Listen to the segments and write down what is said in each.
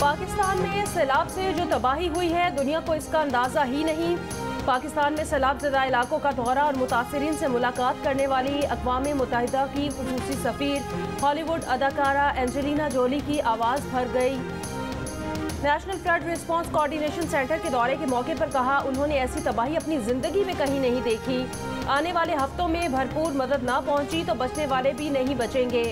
पाकिस्तान में सैलाब से जो तबाही हुई है दुनिया को इसका अंदाज़ा ही नहीं। पाकिस्तान में सैलाब ज़दा इलाकों का दौरा और मुतासिरीन से मुलाकात करने वाली अक़वाम मुत्तहिदा की ख़ुसूसी सफ़ीर हॉलीवुड अदाकारा एंजेलिना जोली की आवाज़ भर गई। National flood response coordination centre के दौरे के मौके पर कहा उन्होंने ऐसी तबाही अपनी ज़िंदगी में कहीं नहीं देखी। आने वाले हफ्तों में भरपूर मदद ना पहुंची तो बचने वाले भी नहीं बचेंगे।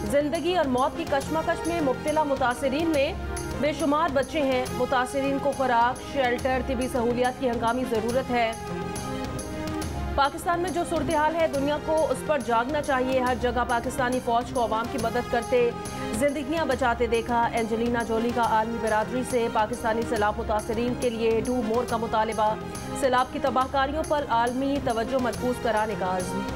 जिंदगी और मौत की कशमकश में मुब्तला मुतासिरीन में बेशुमार बच्चे हैं। मुतासिरीन को खुराक, शेल्टर, तिबी सहूलियात की हंगामी ज़रूरत है। पाकिस्तान में जो सूरत हाल है दुनिया को उस पर जागना चाहिए। हर जगह पाकिस्तानी फ़ौज को अवाम की मदद करते, जिंदगियां बचाते देखा। एंजेलिना जोली का आलमी बरादरी से पाकिस्तानी सैलाब मुतासिरीन के लिए डू मोर का मुतालबा। सैलाब की तबाहकारियों पर आलमी तवज्जो मरकूज कराने का आज़म।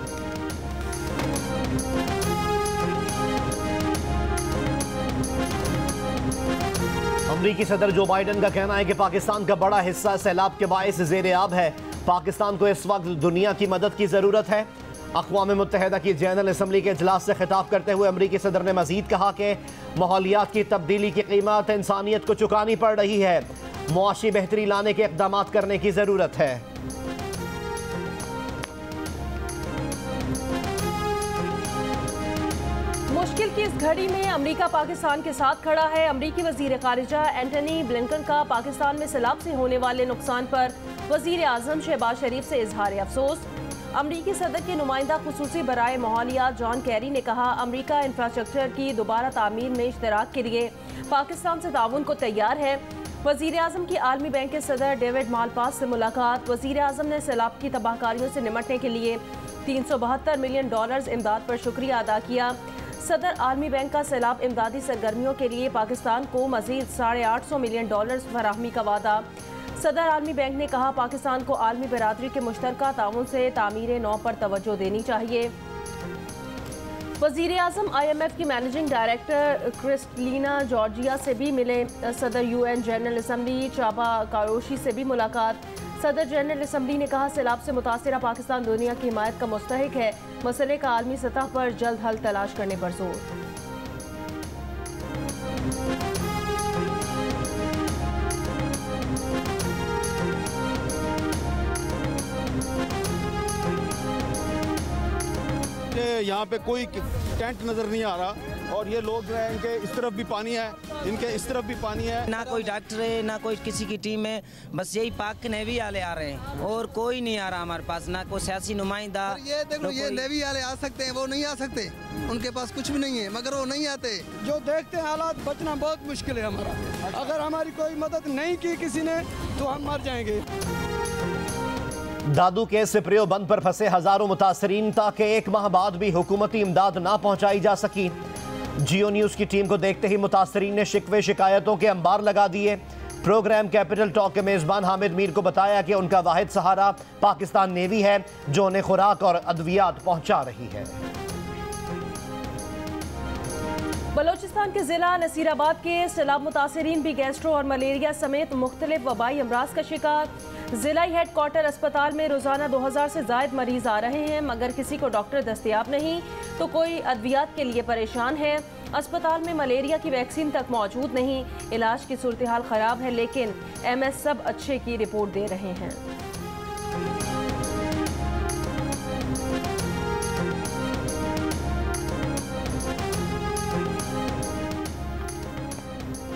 अमरीकी सदर जो बाइडन का कहना है कि पाकिस्तान का बड़ा हिस्सा सैलाब के बायस ज़ेर आब है। पाकिस्तान को इस वक्त दुनिया की मदद की ज़रूरत है। अक़वाम मुत्तहिदा की जनरल असम्बली के इजलास से खिताब करते हुए अमरीकी सदर ने मज़ीद कहा कि माहौलियात की तब्दीली की कीमत इंसानियत को चुकानी पड़ रही है। मुआशी बेहतरी लाने के इक़दाम करने की ज़रूरत है। मुश्किल की इस घड़ी में अमेरिका पाकिस्तान के साथ खड़ा है। अमरीकी वज़ीर ख़ारिजा एंटनी ब्लिंकन का पाकिस्तान में सैलाब से होने वाले नुकसान पर वज़ीर आज़म शहबाज शरीफ से इजहार अफसोस। अमरीकी सदर के नुमाइंदा खुसूसी बराए माहौलियात जॉन कैरी ने कहा अमरीका इंफ्रास्ट्रक्चर की दोबारा तामीर में इश्तराक के लिए पाकिस्तान से ताउन को तैयार है। वज़ीर आज़म की आलमी बैंक के सदर डेविड मालपास से मुलाकात। वज़ीर आज़म ने सैलाब की तबाहकारियों से निमटने के लिए $372 मिलियन इमदाद पर शुक्रिया अदा किया। सदर आलमी बैंक का सैलाब इमदादी सरगर्मियों के लिए पाकिस्तान को मज़ीद $850 मिलियन फराहमी का वादा। सदर आलमी बैंक ने कहा पाकिस्तान को आलमी बरादरी के मुश्तरका ताउन से तामीर नौ पर तवज्जो देनी चाहिए। वज़ीर आज़म IMF की मैनेजिंग डायरेक्टर क्रिस्टलिना जॉर्जिया से भी मिले। सदर UN जनरल असम्बली चाबा कारोशी से भी मुलाकात। सदर जनरल असम्बली ने कहा सैलाब से मुतासिरा पाकिस्तान दुनिया की हिमायत का मुस्तहिक है। मसले का आलमी सतह पर जल्द हल तलाश करने पर जोर। यहाँ पे कोई टेंट नजर नहीं आ रहा और ये लोग जो है इनके इस तरफ भी पानी है, इनके इस तरफ भी पानी है। ना कोई डॉक्टर है ना कोई किसी की टीम है, बस यही पाक नेवी वाले आ रहे हैं और कोई नहीं आ रहा हमारे पास। ना कोई सियासी नुमाइंदा। ये देखो ये नेवी वाले आ सकते हैं, वो नहीं आ सकते, उनके पास कुछ भी नहीं है मगर वो नहीं आते। जो देखते हैं हालात बचना बहुत मुश्किल है हमारा। अगर हमारी कोई मदद नहीं की किसी ने तो हम मर जाएंगे। दादू के सिपरियो बंद पर फंसे हजारों मुतासरीन ताकि 1 माह बाद भी हुकूमती इमदाद ना पहुंचाई जा सकी। जियो न्यूज़ की टीम को देखते ही मुतासरीन ने शिकवे शिकायतों के अंबार लगा दिए। प्रोग्राम कैपिटल टॉक के मेज़बान हामिद मीर को बताया कि उनका वाहिद सहारा पाकिस्तान नेवी है जो उन्हें खुराक और अद्वियात पहुंचा रही है। बलोचिस्तान के जिला नसीराबाद के सैलाब मुतासरीन भी गैस्ट्रो और मलेरिया समेत मुख्तलिफ वबाई अमराज का शिकार। जिलाई हेडक्वार्टर अस्पताल में रोजाना 2000 से ज़ायद मरीज आ रहे हैं मगर किसी को डॉक्टर दस्तयाब नहीं तो कोई अद्वियात के लिए परेशान है। अस्पताल में मलेरिया की वैक्सीन तक मौजूद नहीं। इलाज की सूरत हाल ख़राब है लेकिन MS सब अच्छे की रिपोर्ट दे रहे हैं।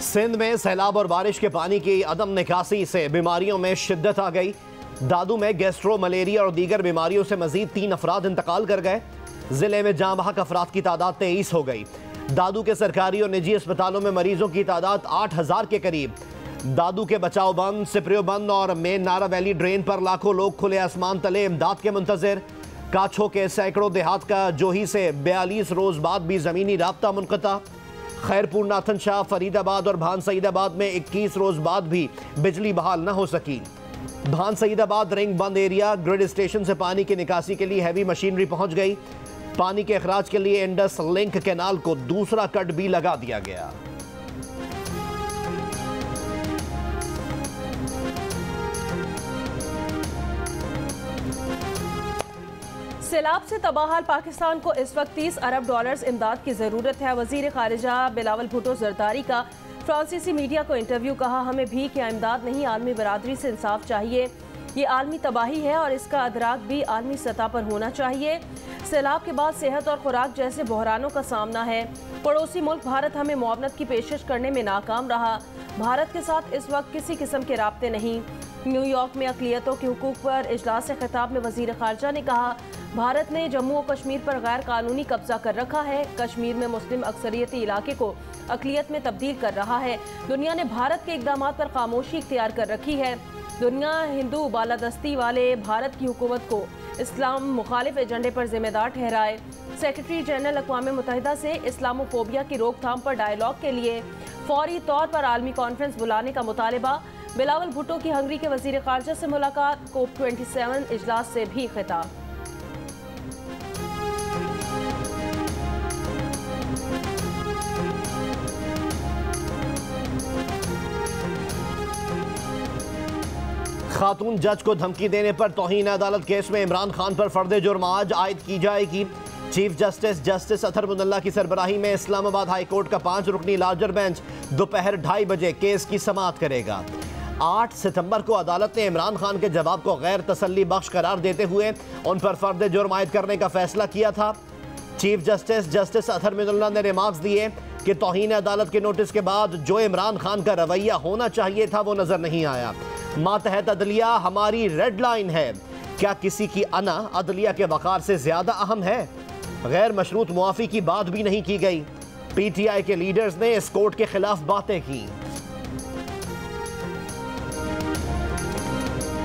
सिंध में सैलाब और बारिश के पानी की अदम निकासी से बीमारियों में शिद्दत आ गई। दादू में गैस्ट्रो, मलेरिया और दीगर बीमारियों से मजीद 3 अफराद इंतकाल कर गए। जिले में जाँ बहक अफराद की तादाद 23 हो गई। दादू के सरकारी और निजी अस्पतालों में मरीजों की तादाद 8000 के करीब। दादू के बचाव बंद, सिपरियो बंद और मेन नारा वैली ड्रेन पर लाखों लोग खुले आसमान तले इमदाद के मुंतजिर। काछो के सैकड़ों देहात का जोही से 42 रोज बाद भी जमीनी राब्ता मुनक़ता। खैरपुर, नाथन शाह, फरीदाबाद और भान सईदाबाद में 21 रोज बाद भी बिजली बहाल न हो सकी। भान सईदाबाद रिंग बंद एरिया ग्रिड स्टेशन से पानी की निकासी के लिए हैवी मशीनरी पहुंच गई। पानी के अखराज के लिए इंडस लिंक कैनाल को दूसरा कट भी लगा दिया गया। सैलाब से तबाहाल पाकिस्तान को इस वक्त $30 अरब इमदाद की ज़रूरत है। वज़ीर ख़ारिजा बिलावल भुट्टो ज़रदारी का फ्रांसीसी मीडिया को इंटरव्यू कहा, हमें भीख या इमदाद नहीं, आलमी बरादरी से इंसाफ चाहिए। ये आलमी तबाही है और इसका अदराक भी आलमी सतह पर होना चाहिए। सैलाब के बाद सेहत और खुराक जैसे बहरानों का सामना है। पड़ोसी मुल्क भारत हमें मुआवनत की पेशकश करने में नाकाम रहा। भारत के साथ इस वक्त किसी किस्म के राब्ते नहीं। न्यूयॉर्क में अक़लियतों के हुकूक पर इजलास से खिताब में वज़ीर ख़ारजा ने कहा, भारत ने जम्मू और कश्मीर पर गैर कानूनी कब्जा कर रखा है। कश्मीर में मुस्लिम अक्सरियती इलाके को अक़लियत में तब्दील कर रहा है। दुनिया ने भारत के इक़दामात पर खामोशी इख्तियार कर रखी है। दुनिया हिंदू बालादस्ती वाले भारत की हुकूमत को इस्लाम मुखालिफ एजेंडे पर जिम्मेदार ठहराए। सेक्रेटरी जनरल अक़वाम मुत्तहिदा से इस्लामोफोबिया की रोकथाम पर डायलॉग के लिए फौरी तौर पर आलमी कॉन्फ्रेंस बुलाने का मुतालबा। बिलावल भुट्टो की हंगरी के वज़ीर ख़ारजा से मुलाकात। COP27 इजलास से भी खिताब। खातून जज को धमकी देने पर तौहीन अदालत केस में इमरान खान पर फर्द जुर्म आज आयद की जाएगी। चीफ जस्टिस अतहर मुनल्ला की सरबराही में इस्लामाबाद हाई कोर्ट का 5 रुकनी लार्जर बेंच दोपहर 2:30 बजे केस की समाअत करेगा। 8 सितंबर को अदालत ने इमरान खान के जवाब को गैर तसल्ली बख्श करार देते हुए उन पर फर्द जुर्म आयद करने का फैसला किया था। चीफ जस्टिस अतहर मुनल्ला ने रिमार्क्स दिए कि तौहीन अदालत के नोटिस के बाद जो इमरान खान का रवैया होना चाहिए था वो नजर नहीं आया। मातहत अदलिया हमारी रेड लाइन है। क्या किसी की अना अदलिया के वक़ार से ज्यादा अहम है? गैर मशरूत मुआफ़ी की बात भी नहीं की गई। PTI के लीडर्स ने इस कोर्ट के खिलाफ बातें की।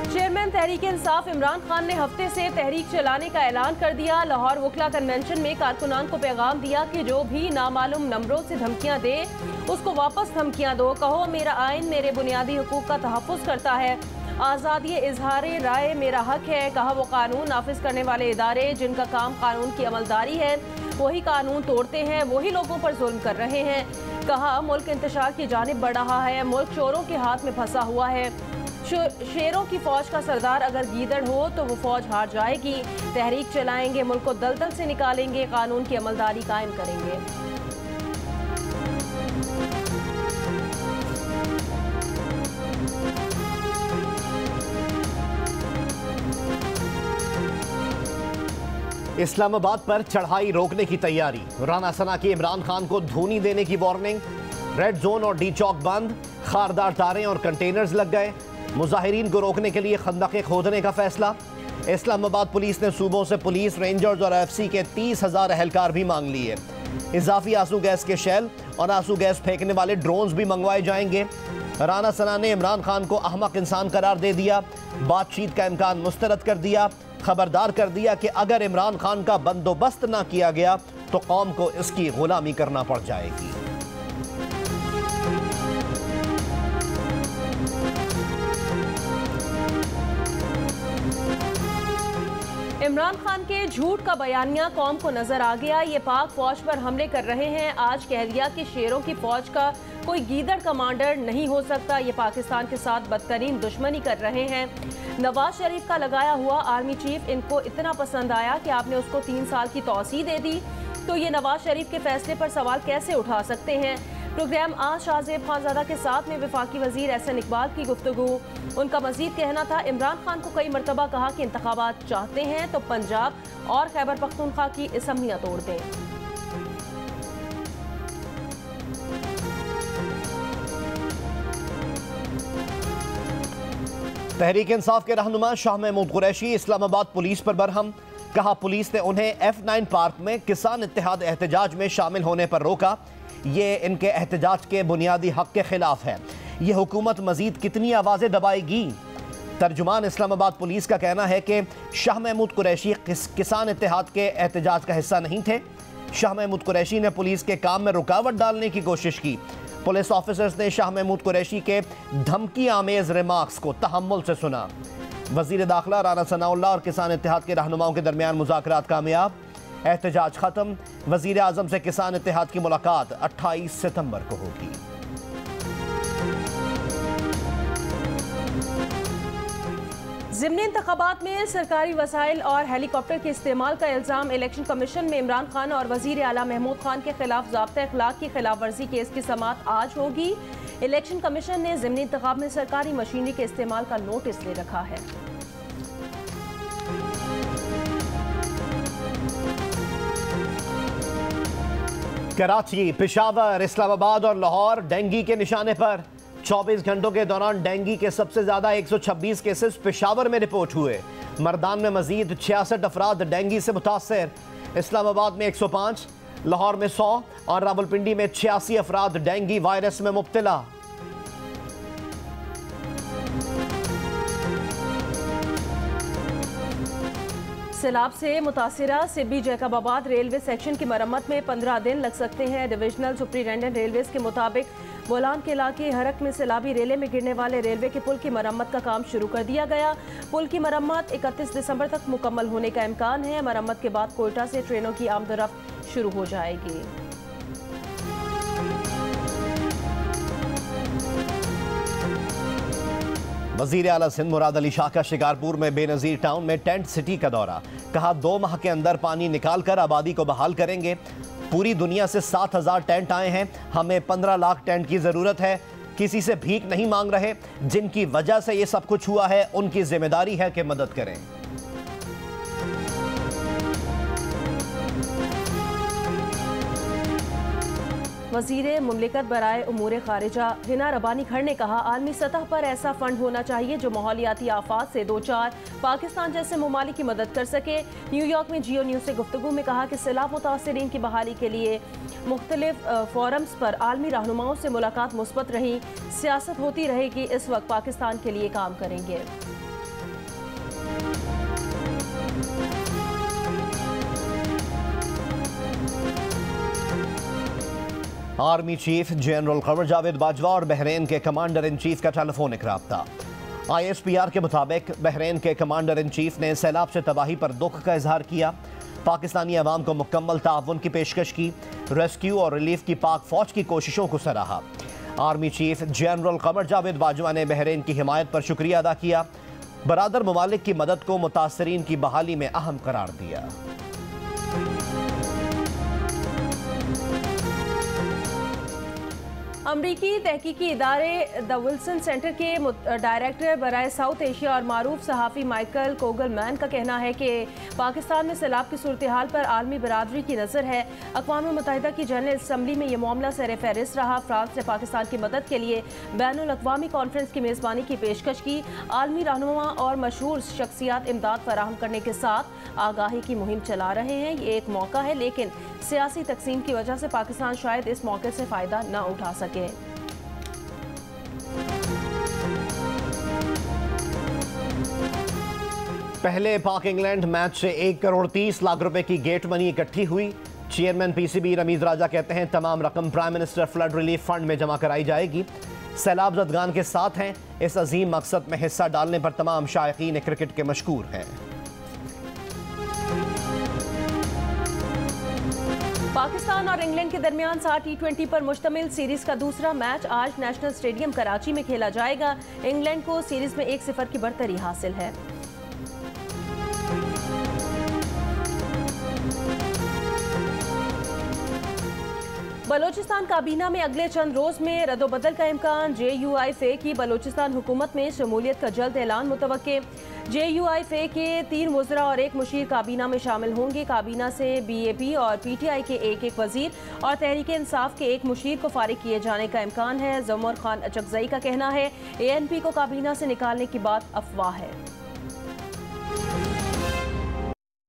चेयरमैन तहरीक इंसाफ इमरान खान ने हफ्ते से तहरीक चलाने का ऐलान कर दिया। लाहौर वकला कन्वेंशन में कारकुनान को पैगाम दिया कि जो भी नामालूम नंबरों से धमकियां दे उसको वापस धमकियां दो। कहो मेरा आइन मेरे बुनियादी हुकूक का तहफ़्फ़ुज़ करता है। आज़ादी इजहार राय मेरा हक है। कहा वो कानून नाफिज करने वाले इदारे जिनका काम कानून की अमलदारी है वही कानून तोड़ते हैं, वही लोगों पर जुल्म कर रहे हैं। कहा मुल्क इंतशार की जानिब बढ़ रहा है, मुल्क चोरों के हाथ में फंसा हुआ है। शेरों की फौज का सरदार अगर गीदड़ हो तो वो फौज हार जाएगी। तहरीक चलाएंगे, मुल्क को दलदल से निकालेंगे, कानून की अमलदारी कायम करेंगे। इस्लामाबाद पर चढ़ाई रोकने की तैयारी। राना सना की इमरान खान को धूनी देने की वार्निंग। रेड जोन और डी चौक बंद, खारदार तारें और कंटेनर्स लग गए। मुजाहिरीन को रोकने के लिए खंदकें खोदने का फैसला। इस्लामाबाद पुलिस ने सूबों से पुलिस, रेंजर्स और FC के 30,000 एहलकार भी मांग लिए। इजाफी आंसू गैस के शेल और आंसू गैस फेंकने वाले ड्रोन्स भी मंगवाए जाएंगे। राना सना ने इमरान खान को अहमक इंसान करार दे दिया। बातचीत का इम्कान मुस्तरद कर दिया। खबरदार कर दिया कि अगर इमरान खान का बंदोबस्त ना किया गया तो कौम को इसकी गुलामी करना पड़ जाएगी। इमरान खान के झूठ का बयानिया कौम को नजर आ गया। ये पाक फौज पर हमले कर रहे हैं। आज कह दिया कि शेरों की फौज का कोई गीदड़ कमांडर नहीं हो सकता। ये पाकिस्तान के साथ बदतरीन दुश्मनी कर रहे हैं। नवाज शरीफ का लगाया हुआ आर्मी चीफ इनको इतना पसंद आया कि आपने उसको 3 साल की तौसीह दे दी, तो ये नवाज शरीफ के फैसले पर सवाल कैसे उठा सकते हैं। प्रोग्राम आज शाहजेब खानजादा के साथ में वफाकी वजीर एहसन इकबाल की गुफ्तगू। उनका मजीद कहना था इमरान खान को कई मरतबा कहा कि इंतखाबात चाहते हैं तो पंजाब और खैबर पख्तूनख्वा की असम्बलियाँ तोड़ दें। तहरीक इंसाफ के रहनुमा शाह महमूद कुरैशी इस्लामाबाद पुलिस पर बरहम। कहा पुलिस ने उन्हें F9 पार्क में किसान इत्तेहाद एहतजाज में शामिल होने पर रोका। ये इनके एहतजाज के बुनियादी हक के खिलाफ है। ये हुकूमत मजीद कितनी आवाज़ें दबाएगी। तर्जुमान इस्लामाबाद पुलिस का कहना है कि शाह महमूद कुरैशी किसान इत्तेहाद के एहतजाज का हिस्सा नहीं थे। शाह महमूद कुरैशी ने पुलिस के काम में रुकावट डालने की कोशिश की। पुलिस ऑफिसर्स ने शाह महमूद कुरैशी के धमकी आमेज रिमार्क्स को तहम्मुल से सुना। वजीर दाखिला राना सनाउल्लाह और किसान इत्तेहाद के रहनुमाओं के दरमियान मुज़ाकरात कामयाब। एहतजाज खत्म। वजीर आज़म से किसान इत्तेहाद की मुलाकात 28 सितंबर को होगी। ज़िमनी इंतखाबात में सरकारी वसाइल और हेलीकॉप्टर के इस्तेमाल का इल्ज़ाम। इलेक्शन कमीशन में इमरान खान और वज़ीर आला महमूद खान के खिलाफ ज़ाब्ता अखलाक की खिलाफ वर्जी केस की समाअत आज होगी। इलेक्शन कमीशन ने ज़िमनी इंतखाब में सरकारी मशीनरी के इस्तेमाल का नोटिस ले रखा है। कराची, पेशावर, इस्लामाबाद और लाहौर डेंगू के निशाने पर। 24 घंटों के दौरान डेंगू के सबसे ज्यादा 126 केसेस पेशावर में रिपोर्ट हुए। मर्दान में मजीद 66 अफराद डेंगू से मुतासर। इस्लामाबाद में 105, लाहौर में 100 और रावलपिंडी में 86 अफराद डेंगू वायरस में मुब्तला। सैलाब से मुतासिरा सिब्बी जैकबाबाद रेलवे सेक्शन की मरम्मत में 15 दिन लग सकते हैं। डिविजनल सुप्रिंटेंडेंट रेलवेज के मुताबिक बोलान के इलाके हरक में सैलाबी रेले में गिरने वाले रेलवे के पुल की मरम्मत का काम शुरू कर दिया गया। पुल की मरम्मत 31 दिसंबर तक मुकम्मल होने का इम्कान है। मरम्मत के बाद कोयटा से ट्रेनों की आमदरफ्त शुरू हो जाएगी। वज़ीर आला सिंध मुराद अली शाह का शिकारपुर में बेनज़ीर टाउन में टेंट सिटी का दौरा। कहा 2 माह के अंदर पानी निकाल कर आबादी को बहाल करेंगे। पूरी दुनिया से 7,000 टेंट आए हैं, हमें 15 लाख टेंट की ज़रूरत है। किसी से भीख नहीं मांग रहे। जिनकी वजह से ये सब कुछ हुआ है उनकी जिम्मेदारी है कि मदद करें। वज़ीर मुमलिकत बराए उमूर खारिजा हिना रबानी खर ने कहा आलमी सतह पर ऐसा फंड होना चाहिए जो माहौलियाती आफात से 2-4 पाकिस्तान जैसे ममालिक की मदद कर सके। न्यूयॉर्क में जियो न्यूज़ से गुफ्तगू में कहा कि सैलाब मुतासरीन की बहाली के लिए मुख्तलिफ फोरम्स पर आलमी रहनुमाओं से मुलाकात मुस्बत रही। सियासत होती रहेगी, इस वक्त पाकिस्तान के लिए काम करेंगे। Army chief general Qamar Javed Bajwa और बहरीन के कमांडर इन चीफ का टेलीफोनिक राब्ता। ISPR के मुताबिक बहरीन के कमांडर इन चीफ ने सैलाब से तबाही पर दुख का इजहार किया। पाकिस्तानी अवाम को मुकम्मल ताउन की पेशकश की। रेस्क्यू और रिलीफ की पाक फौज की कोशिशों को सराहा। Army chief general Qamar Javed Bajwa ने बहरीन की हिमायत पर शुक्रिया अदा किया। बरादर ममालिक की मदद को मुतासरीन की बहाली में अहम करार दिया। अमरीकी तहकीकी इदारे द विल्सन सेंटर के डायरेक्टर बराए साउथ एशिया और मारूफ सहाफ़ी माइकल कोगलमैन का कहना है कि पाकिस्तान में सैलाब की सूरत हाल पर आलमी बरादरी की नज़र है। अक़वाम मुत्तहिदा की जनरल असम्बली में यह मामला सर फहरिस्त रहा। फ्रांस ने पाकिस्तान की मदद के लिए बैनुल अक़वामी कॉन्फ्रेंस की मेज़बानी की पेशकश की। आलमी रहनुमा और मशहूर शख्सियात इमदाद फराहम करने के साथ आगाही की मुहिम चला रहे हैं। ये एक मौका है, लेकिन सियासी तकसीम की वजह से पाकिस्तान शायद इस मौके से फ़ायदा न उठा सके। पहले पाक इंग्लैंड मैच से 1 करोड़ 30 लाख रुपए की गेट मनी इकट्ठी हुई। चेयरमैन PCB रमीज राजा कहते हैं तमाम रकम prime minister flood relief fund में जमा कराई जाएगी। सैलाब ज़दगान के साथ हैं। इस अजीम मकसद में हिस्सा डालने पर तमाम शायकीन क्रिकेट के मशकूर हैं। पाकिस्तान और इंग्लैंड के दरमियान 7 T20 पर मुश्तमिल सीरीज का दूसरा मैच आज नेशनल स्टेडियम कराची में खेला जाएगा। इंग्लैंड को सीरीज में 1-0 की बढ़तरी हासिल है। बलोचिस्तान काबीना में अगले चंद रोज में रद्दोबदल का इम्कान। JUIFA की बलोचिस्तान हुकूमत में शमूलियत का जल्द ऐलान मुतवक्के। JUIFA के 3 वज़रा और 1 मुशीर काबीना में शामिल होंगे। काबीना से BAP और PTI के एक वजीर और तहरीक इंसाफ के 1 मुशीर को फारिग किए जाने का इम्कान है। ज़मर खान अचकज़ई का कहना है ANP को काबीना से निकालने की बात अफवाह है।